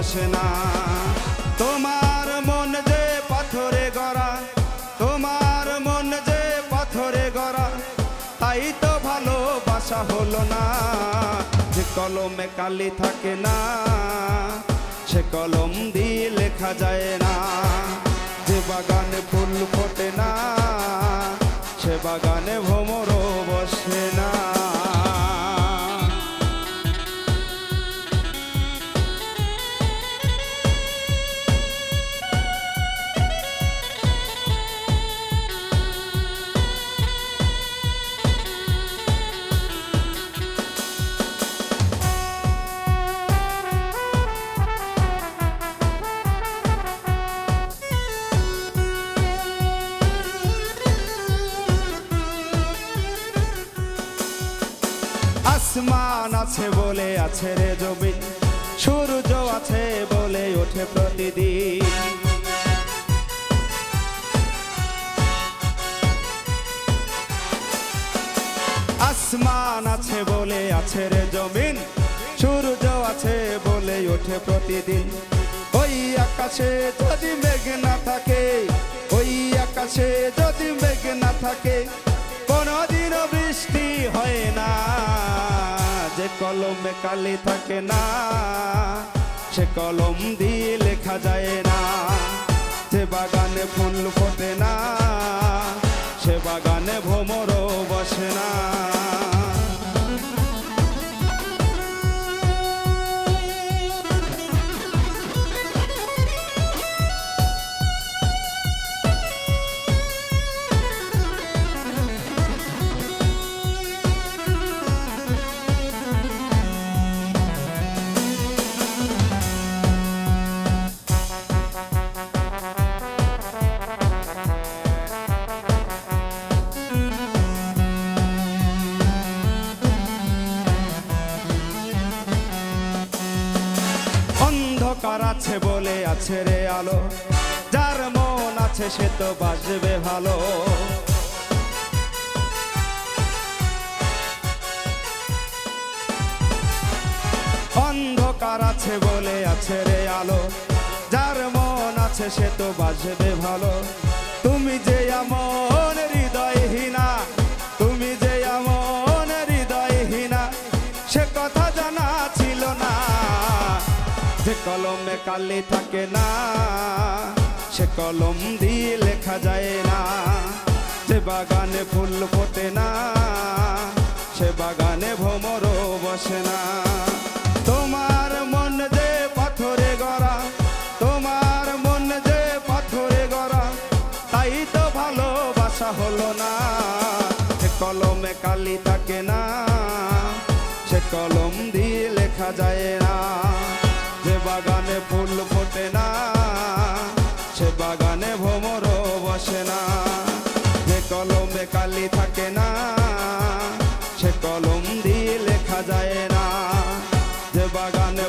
বসে না। তোমার মন যে পাথরে গড়া, তোমার মন যে পাথরে গড়া, তাই তো ভালোবাসা হলো না। যে কলমে কালি থাকে না, সে কলম দিয়ে লেখা যায় না। যে বাগানে ফুল ফোটে না, সে বাগানে ভ্রমরও বসে না। আসমান আছে বলে আছে রে জমিন, সূর্য আছে বলে ওঠে প্রতিদিন। আসমান আছে বলে আছে রে জমিন, সূর্য আছে বলে ওঠে প্রতিদিন। ওই আকাশে যদি মেঘ না থাকে, ওই আকাশে যদি মেঘ না থাকে, কোনদিনও বৃষ্টি হয় না। যে কলমে কালি থাকে না, সে কলম দিয়ে লেখা যায় না। যে বাগানে ফুল ফোটে না, সে বাগানে ভ্রমরও বসে না। অন্ধকার আছে বলে আছে রে আলো, যার মন আছে সে তো বাসবে ভালো। অন্ধকার আছে বলে আছে রে আলো, যার মন আছে সে তো বাসবে ভালো। তুমি যে এমন হৃদয়হীনা, তুমি যে এমন হৃদয়হীনা, সে কথা জানা ছিল না। যে কলমে কালি থাকে না, সে কলম দিয়ে লেখা যায় না। যে বাগানে ফুল ফোটে না, সে বাগানে ভ্রমরও বসে না। তোমার মন যে পাথরে গড়া, তোমার মন যে পাথরে গড়া, তাই তো ভালোবাসা হলো না। যে কলমে কালি থাকে না, সে কলম দিয়ে লেখা যায় না। যে বাগানে ফুল ফোটে না, সে বাগানে ভ্রমরও বসে না। যে কলমে কালি থাকে না, সে কলম দিয়ে লেখা যায় না। যে বাগানে